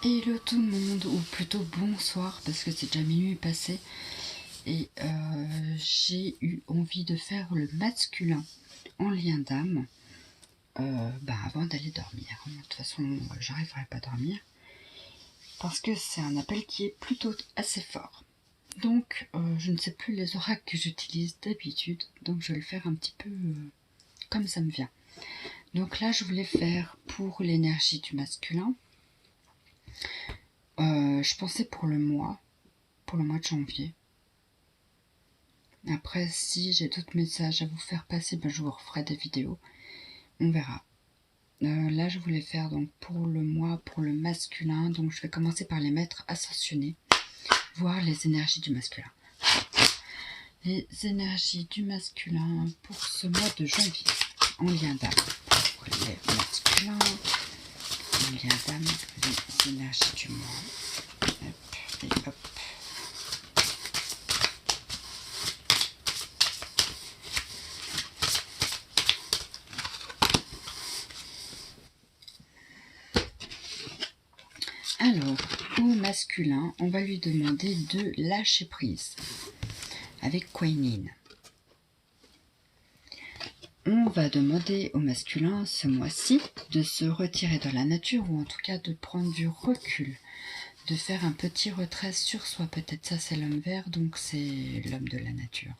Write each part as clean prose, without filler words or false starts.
Hello tout le monde, ou plutôt bonsoir parce que c'est déjà minuit passé et j'ai eu envie de faire le masculin en lien d'âme avant d'aller dormir. De toute façon, j'arriverai pas à dormir parce que c'est un appel qui est plutôt assez fort. Donc, je ne sais plus les oracles que j'utilise d'habitude, donc je vais le faire un petit peu comme ça me vient. Donc là, je voulais faire pour l'énergie du masculin. Je pensais pour le mois de janvier. Après, si j'ai d'autres messages à vous faire passer, je vous referai des vidéos. On verra. Là, je voulais faire donc pour le mois, pour le masculin. Donc, je vais commencer par les maîtres ascensionnés, voir les énergies du masculin. Les énergies du masculin pour ce mois de janvier, en lien d'âme. Pour les masculins, en lien d'âme, les énergies du mois. Hop, et hop. Alors, au masculin, on va lui demander de lâcher prise avec quinine. On va demander au masculin ce mois-ci de se retirer dans la nature, ou en tout cas de prendre du recul, de faire un petit retrait sur soi. Peut-être ça c'est l'homme vert, donc c'est l'homme de la nature.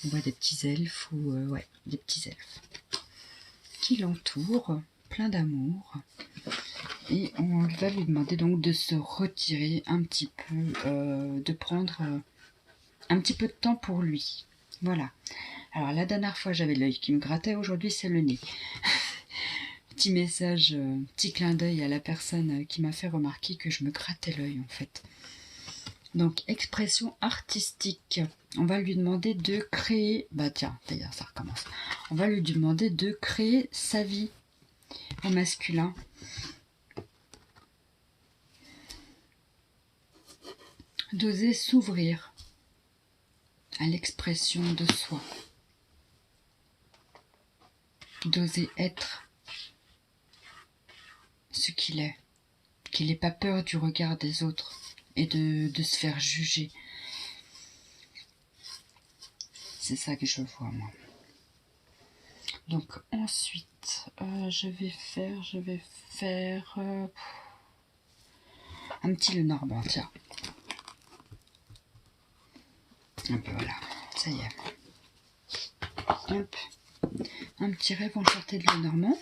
On voit des petits elfes, ou des petits elfes qui l'entourent, plein d'amour. Et on va lui demander donc de se retirer un petit peu, de prendre un petit peu de temps pour lui. Voilà. Alors la dernière fois j'avais l'œil qui me grattait, aujourd'hui c'est le nez. Petit message, petit clin d'œil à la personne qui m'a fait remarquer que je me grattais l'œil en fait. Donc expression artistique. On va lui demander de créer, tiens, d'ailleurs ça recommence. On va lui demander de créer sa vie au masculin. D'oser s'ouvrir à l'expression de soi, d'oser être ce qu'il est, qu'il n'ait pas peur du regard des autres et de se faire juger. C'est ça que je vois moi. Donc ensuite, je vais faire un petit Lenormand, tiens. Un peu, voilà, ça y est. Hop. Un petit rêve enchanté de Lenormand.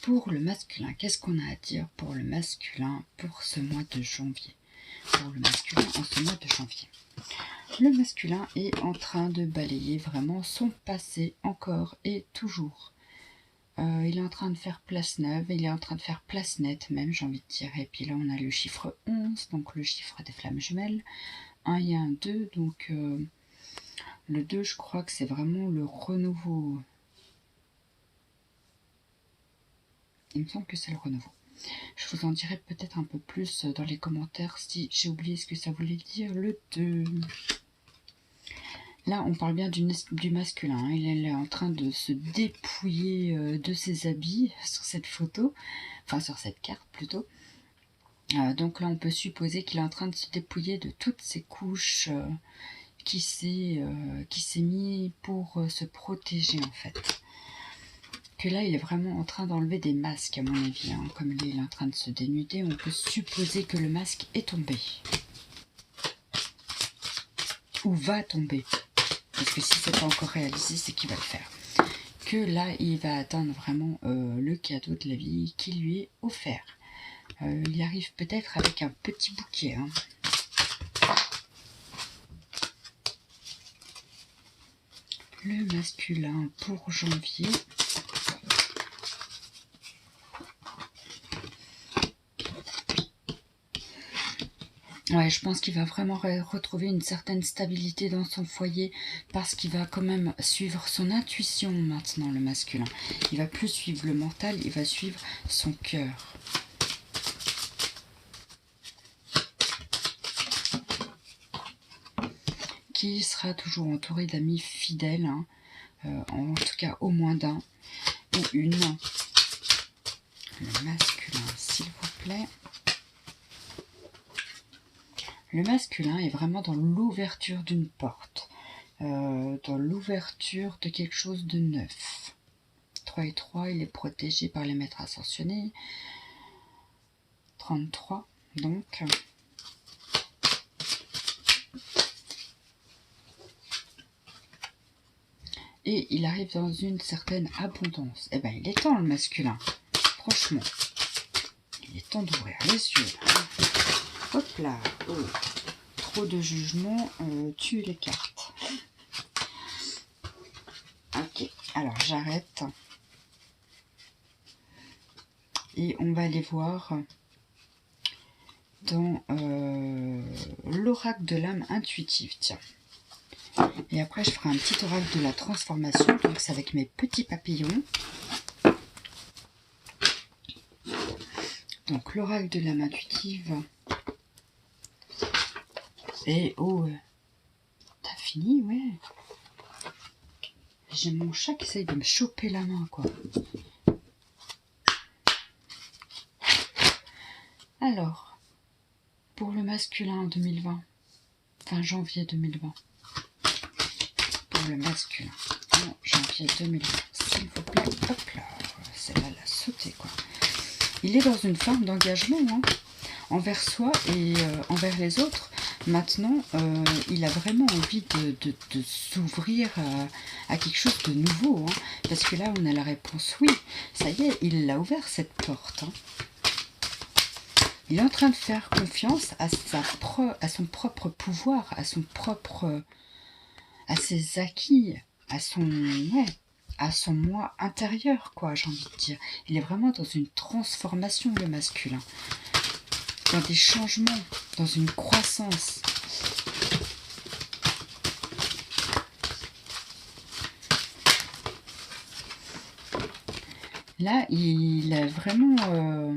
Pour le masculin, qu'est-ce qu'on a à dire pour le masculin pour ce mois de janvier? Pour le masculin en ce mois de janvier. Le masculin est en train de balayer vraiment son passé encore et toujours. Il est en train de faire place neuve, il est en train de faire place nette même, j'ai envie de dire. Et puis là on a le chiffre 11, donc le chiffre des flammes jumelles. 1 et 1, 2, donc le 2 je crois que c'est vraiment le renouveau. Il me semble que c'est le renouveau. Je vous en dirai peut-être un peu plus dans les commentaires si j'ai oublié ce que ça voulait dire, le 2. Là, on parle bien du masculin. Hein. Il est en train de se dépouiller de ses habits sur cette photo. Enfin, sur cette carte plutôt. Donc là, on peut supposer qu'il est en train de se dépouiller de toutes ces couches qui s'est mis pour se protéger en fait. Que là, il est vraiment en train d'enlever des masques à mon avis. Hein. Comme il est en train de se dénuder, on peut supposer que le masque est tombé. Ou va tomber. Parce que si c'est pas encore réalisé, c'est qu'il va le faire. Que là, il va atteindre vraiment le cadeau de la vie qui lui est offert. Il y arrive peut-être avec un petit bouquet. Hein. Le masculin pour janvier. Ouais, je pense qu'il va vraiment retrouver une certaine stabilité dans son foyer parce qu'il va quand même suivre son intuition maintenant, le masculin. Il va plus suivre le mental, il va suivre son cœur. Qui sera toujours entouré d'amis fidèles, hein, en tout cas au moins d'un ou une. Le masculin, s'il vous plaît. plaît. Le masculin est vraiment dans l'ouverture d'une porte, dans l'ouverture de quelque chose de neuf. 3 et 3, il est protégé par les maîtres ascensionnés. 33, donc. Et il arrive dans une certaine abondance. Eh bien, il est temps, le masculin. Franchement. Il est temps d'ouvrir les yeux. Hop là. Oh. Trop de jugement tue les cartes. Ok. Alors, j'arrête. Et on va aller voir dans l'oracle de l'âme intuitive. Tiens. Et après, je ferai un petit oracle de la transformation. Donc, c'est avec mes petits papillons. Donc, l'oracle de l'âme intuitive. Et oh, t'as fini, ouais. J'ai mon chat qui essaye de me choper la main, quoi. Alors, pour le masculin en 2020, fin janvier 2020. Pour le masculin en janvier 2020, s'il vous plaît. Hop là, celle-là, elle a sauté, quoi. Il est dans une forme d'engagement, hein, envers soi et envers les autres. Maintenant, il a vraiment envie de s'ouvrir à quelque chose de nouveau. Hein, parce que là, on a la réponse oui. Ça y est, il l'a ouvert, cette porte. Hein. Il est en train de faire confiance à son propre pouvoir, à ses acquis, à son moi intérieur, quoi, j'ai envie de dire. Il est vraiment dans une transformation, le masculin. Dans des changements, dans une croissance. Là, il a vraiment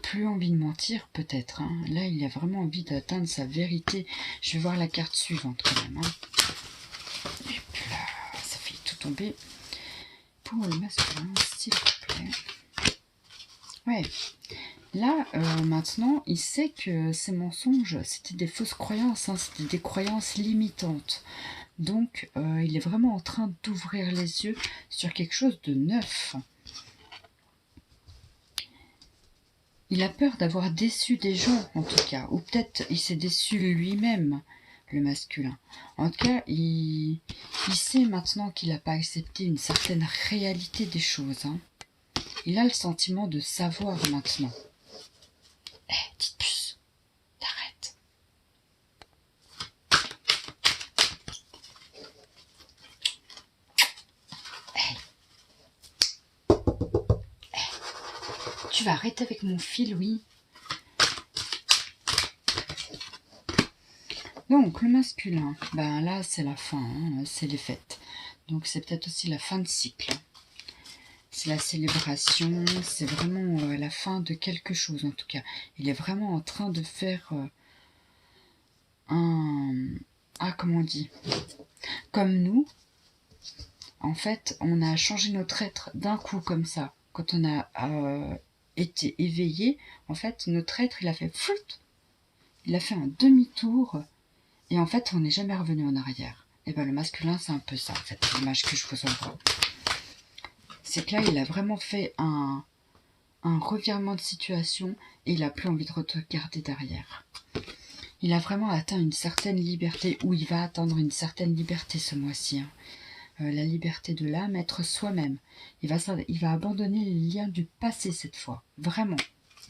plus envie de mentir, peut-être. Hein. Là, il a vraiment envie d'atteindre sa vérité. Je vais voir la carte suivante, quand même. Hein. Et puis là, ça fait tout tomber. Pour le masculin, s'il vous plaît. Ouais. Là, maintenant, il sait que ces mensonges, c'était des fausses croyances, hein, c'était des croyances limitantes. Donc, il est vraiment en train d'ouvrir les yeux sur quelque chose de neuf. Il a peur d'avoir déçu des gens, en tout cas. Ou peut-être il s'est déçu lui-même, le masculin. En tout cas, il sait maintenant qu'il n'a pas accepté une certaine réalité des choses. Hein. Il a le sentiment de savoir maintenant. Petite puce, t'arrêtes. Tu vas arrêter avec mon fil, oui. Donc, le masculin, ben là, c'est la fin, hein, c'est les fêtes. Donc, c'est peut-être aussi la fin de cycle. C'est la célébration, c'est vraiment la fin de quelque chose, en tout cas. Il est vraiment en train de faire comment on dit, comme nous, en fait, on a changé notre être d'un coup comme ça. Quand on a été éveillé, en fait, notre être, il a fait flout, il a fait un demi-tour, et en fait, on n'est jamais revenu en arrière. Et bien, le masculin, c'est un peu ça, en fait, l'image que je vous envoie. C'est que là, il a vraiment fait un revirement de situation, et il n'a plus envie de regarder derrière. Il a vraiment atteint une certaine liberté, ou il va atteindre une certaine liberté ce mois-ci. Hein. La liberté de l'âme, être soi-même. Il va abandonner les liens du passé cette fois. Vraiment.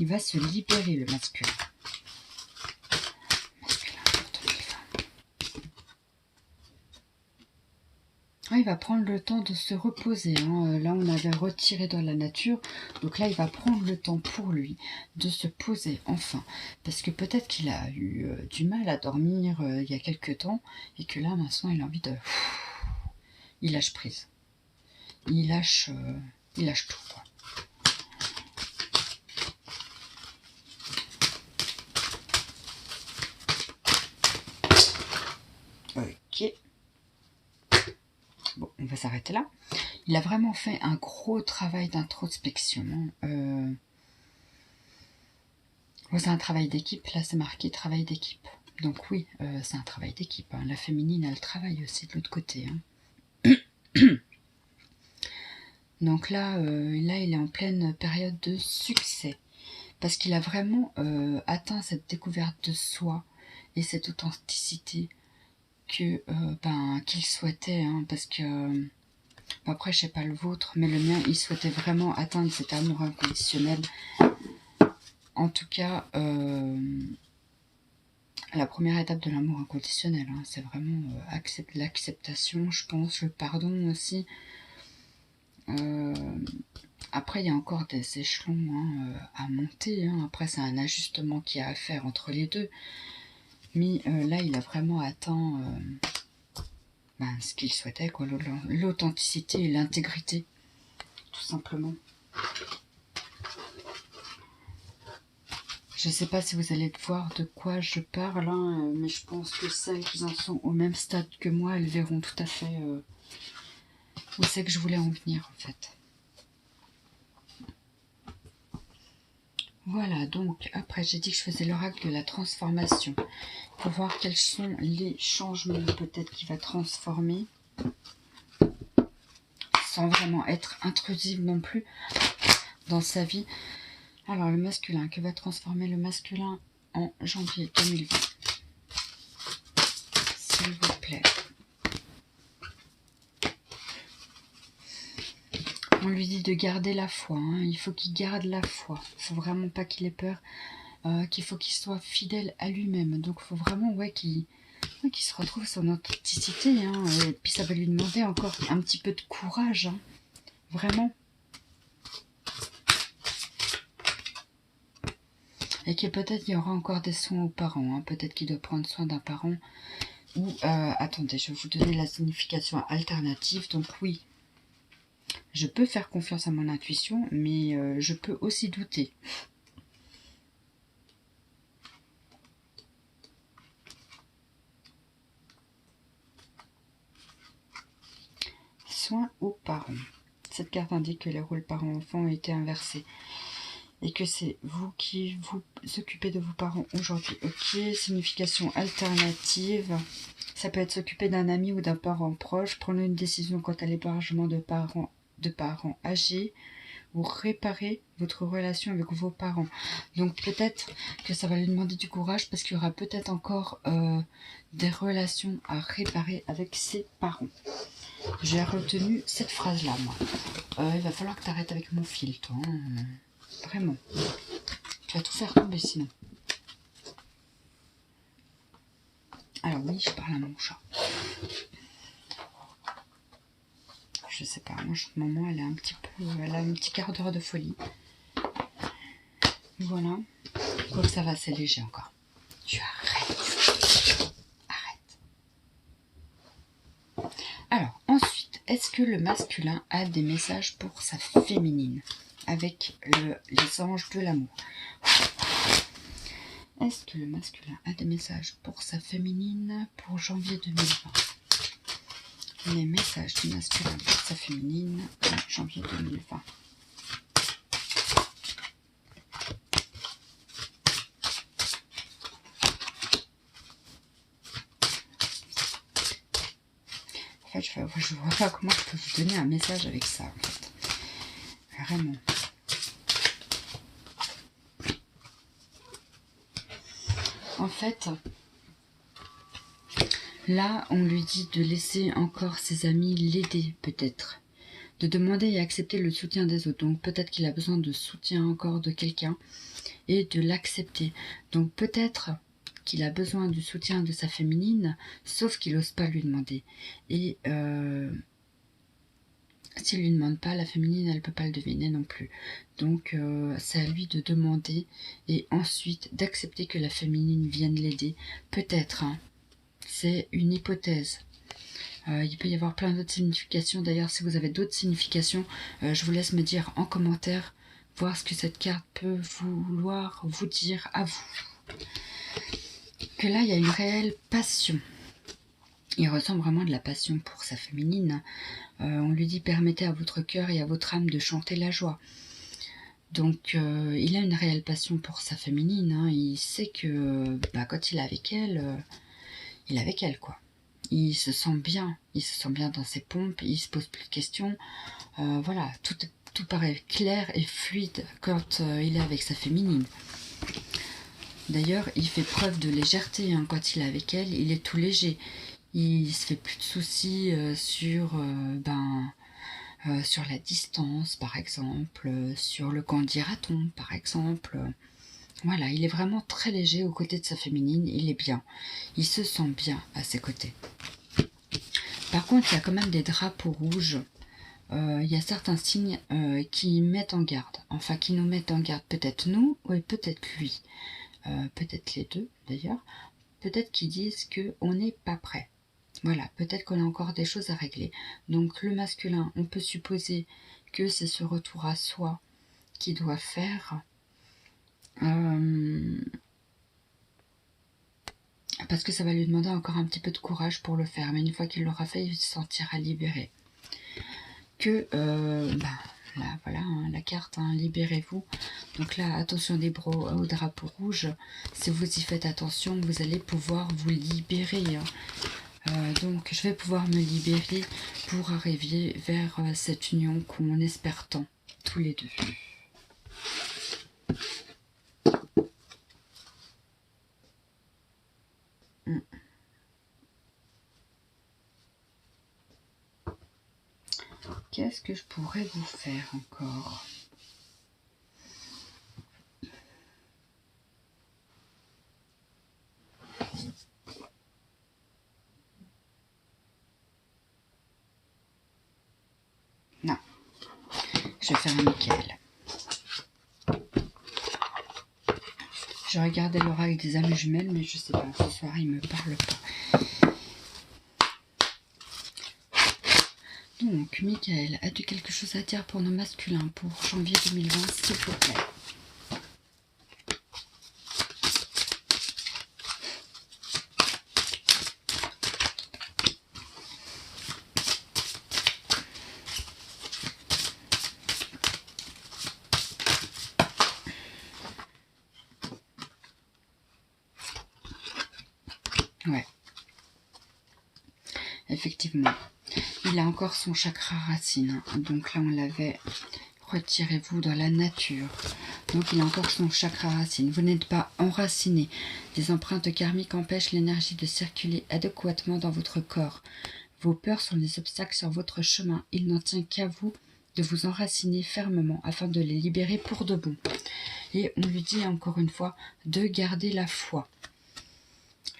Il va se libérer, le masculin. Il va prendre le temps de se reposer. Hein. Là, on avait retiré dans la nature. Donc là, il va prendre le temps pour lui de se poser, enfin. Parce que peut-être qu'il a eu du mal à dormir il y a quelques temps. Et que là, maintenant, il a envie de... Il lâche prise. Il lâche tout, quoi. Ok. Bon, on va s'arrêter là. Il a vraiment fait un gros travail d'introspection. Oh, c'est un travail d'équipe, là c'est marqué travail d'équipe. Donc oui, c'est un travail d'équipe. Hein. La féminine, elle travaille aussi de l'autre côté. Hein. Donc là, il est en pleine période de succès. Parce qu'il a vraiment atteint cette découverte de soi et cette authenticité que qu'il souhaitait. Hein, parce que, après, je sais pas le vôtre, mais le mien, il souhaitait vraiment atteindre cet amour inconditionnel. En tout cas, la première étape de l'amour inconditionnel, hein, c'est vraiment l'acceptation, je pense, le pardon aussi. Après, il y a encore des échelons à monter. Hein. Après, c'est un ajustement qu'il y a à faire entre les deux. Mais là, il a vraiment atteint ce qu'il souhaitait, quoi, l'authenticité et l'intégrité, tout simplement. Je ne sais pas si vous allez voir de quoi je parle, hein, mais je pense que celles qui en sont au même stade que moi, elles verront tout à fait où c'est que je voulais en venir, en fait. Voilà, donc après j'ai dit que je faisais l'oracle de la transformation pour voir quels sont les changements peut-être qu'il va transformer sans vraiment être intrusive non plus dans sa vie. Alors le masculin, que va transformer le masculin en janvier 2020, s'il vous plaît. On lui dit de garder la foi, hein. Il faut qu'il garde la foi, il ne faut vraiment pas qu'il ait peur, qu'il faut qu'il soit fidèle à lui-même. Donc il faut vraiment qu'il se retrouve son authenticité, hein. Et puis ça va lui demander encore un petit peu de courage, hein. Vraiment. Et que peut-être il y aura encore des soins aux parents, hein. Peut-être qu'il doit prendre soin d'un parent. Ou, attendez, je vais vous donner la signification alternative. Donc oui, je peux faire confiance à mon intuition, mais je peux aussi douter. Soins aux parents. Cette carte indique que les rôles parents-enfants ont été inversés. Et que c'est vous qui vous occupez de vos parents aujourd'hui. Ok, signification alternative. Ça peut être s'occuper d'un ami ou d'un parent proche, prendre une décision quant à l'hébergement de parents âgés, ou réparer votre relation avec vos parents. Donc peut-être que ça va lui demander du courage parce qu'il y aura peut-être encore des relations à réparer avec ses parents. J'ai retenu cette phrase-là, moi. Il va falloir que tu arrêtes avec mon fil, toi. Hein. Vraiment. Tu vas tout faire tomber sinon. Alors oui, je parle à mon chat. Je sais pas, moi, en ce moment, elle a un petit quart d'heure de folie. Voilà. Quoi que ça va, c'est léger encore. Tu arrêtes. Arrête. Alors, ensuite, est-ce que le masculin a des messages pour sa féminine avec les anges de l'amour? Est-ce que le masculin a des messages pour sa féminine pour janvier 2020? Les messages du masculin pour sa féminine en janvier 2020. En fait, je vois pas comment je peux vous donner un message avec ça, en fait. Vraiment. En fait, là, on lui dit de laisser encore ses amis l'aider, peut-être. De demander et accepter le soutien des autres. Donc, peut-être qu'il a besoin de soutien encore de quelqu'un et de l'accepter. Donc, peut-être qu'il a besoin du soutien de sa féminine, sauf qu'il n'ose pas lui demander. Et s'il ne lui demande pas, la féminine, elle ne peut pas le deviner non plus. Donc, c'est à lui de demander et ensuite d'accepter que la féminine vienne l'aider. Peut-être, hein. C'est une hypothèse. Il peut y avoir plein d'autres significations. D'ailleurs, si vous avez d'autres significations, je vous laisse me dire en commentaire, voir ce que cette carte peut vouloir vous dire à vous. Que là, il y a une réelle passion. Il ressent vraiment de la passion pour sa féminine. On lui dit, permettez à votre cœur et à votre âme de chanter la joie. Donc, il a une réelle passion pour sa féminine. Hein. Il sait que quand il est avec elle, il est avec elle, quoi. Il se sent bien. Il se sent bien dans ses pompes. Il se pose plus de questions. Voilà, tout paraît clair et fluide quand il est avec sa féminine. D'ailleurs, il fait preuve de légèreté. Hein. Quand il est avec elle, il est tout léger. Il se fait plus de soucis sur la distance, par exemple, sur le quand dira-t-on, par exemple. Voilà, il est vraiment très léger aux côtés de sa féminine, il est bien. Il se sent bien à ses côtés. Par contre, il y a quand même des drapeaux rouges. Il y a certains signes qui mettent en garde. Enfin, qui nous mettent en garde. Peut-être nous, ou peut-être lui. Peut-être les deux, d'ailleurs. Peut-être qu'ils disent qu'on n'est pas prêt. Voilà, peut-être qu'on a encore des choses à régler. Donc le masculin, on peut supposer que c'est ce retour à soi qu'il doit faire. Parce que ça va lui demander encore un petit peu de courage pour le faire. Mais une fois qu'il l'aura fait, il se sentira libéré. Là, voilà, hein, la carte, hein, libérez-vous. Donc là, attention au drapeau rouge. Si vous y faites attention, vous allez pouvoir vous libérer. Hein. Donc je vais pouvoir me libérer pour arriver vers cette union qu'on espère tant, tous les deux. Qu'est-ce que je pourrais vous faire encore ? Non. Je vais faire un Michael. Je regardais l'oracle des âmes jumelles, mais je sais pas, ce soir il me parle pas. Donc, Michael, as-tu quelque chose à dire pour nos masculins pour janvier 2020, s'il vous plaît ? Ouais. Effectivement. Il a encore son chakra racine. Donc là, on l'avait. Retirez-vous dans la nature. Donc il a encore son chakra racine. Vous n'êtes pas enraciné. Des empreintes karmiques empêchent l'énergie de circuler adéquatement dans votre corps. Vos peurs sont des obstacles sur votre chemin. Il n'en tient qu'à vous de vous enraciner fermement afin de les libérer pour de bon. Et on lui dit encore une fois de garder la foi.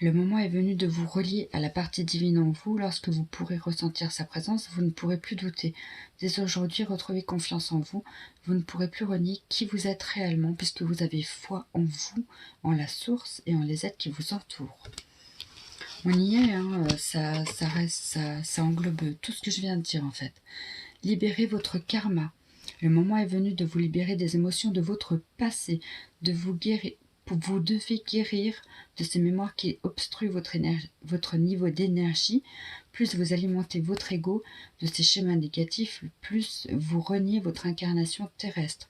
Le moment est venu de vous relier à la partie divine en vous. Lorsque vous pourrez ressentir sa présence, vous ne pourrez plus douter. Dès aujourd'hui, retrouvez confiance en vous. Vous ne pourrez plus renier qui vous êtes réellement, puisque vous avez foi en vous, en la source et en les êtres qui vous entourent. On y est, hein, ça englobe tout ce que je viens de dire en fait. Libérez votre karma. Le moment est venu de vous libérer des émotions de votre passé, de vous guérir. Vous devez guérir de ces mémoires qui obstruent votre niveau d'énergie. Plus vous alimentez votre ego de ces schémas négatifs, plus vous reniez votre incarnation terrestre.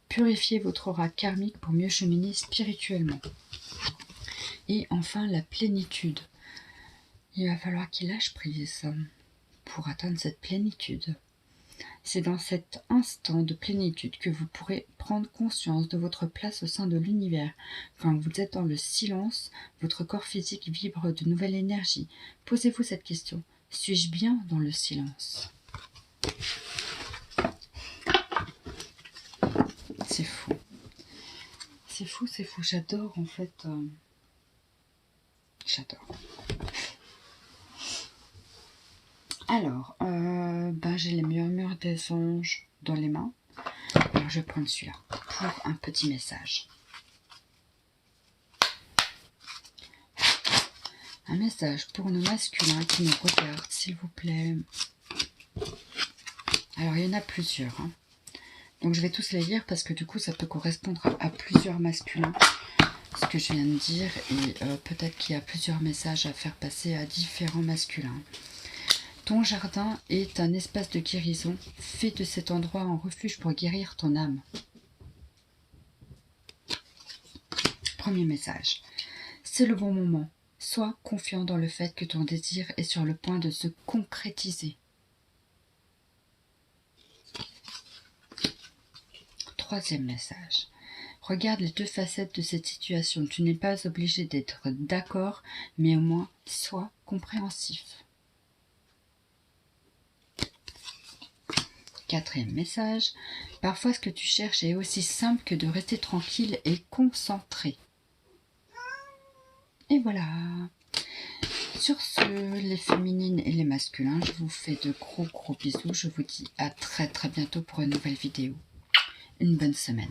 Purifiez votre aura karmique pour mieux cheminer spirituellement. Et enfin, la plénitude. Il va falloir qu'il lâche prise pour atteindre cette plénitude. C'est dans cet instant de plénitude que vous pourrez prendre conscience de votre place au sein de l'univers. Quand vous êtes dans le silence, votre corps physique vibre de nouvelle énergie. Posez-vous cette question. Suis-je bien dans le silence ? C'est fou. C'est fou, c'est fou. J'adore en fait. J'adore. Alors, j'ai les murmures des anges dans les mains. Alors, je vais prendre celui-là pour un petit message. Un message pour nos masculins qui nous regardent, s'il vous plaît. Alors, il y en a plusieurs. Hein. Donc, je vais tous les lire parce que du coup, ça peut correspondre à plusieurs masculins. Ce que je viens de dire. Et peut-être qu'il y a plusieurs messages à faire passer à différents masculins. Ton jardin est un espace de guérison. Fais de cet endroit un refuge pour guérir ton âme. Premier message. C'est le bon moment. Sois confiant dans le fait que ton désir est sur le point de se concrétiser. Troisième message. Regarde les deux facettes de cette situation. Tu n'es pas obligé d'être d'accord, mais au moins sois compréhensif. Quatrième message. Parfois ce que tu cherches est aussi simple que de rester tranquille et concentré. Et voilà. Sur ce, les féminines et les masculins, je vous fais de gros bisous. Je vous dis à très bientôt pour une nouvelle vidéo. Une bonne semaine.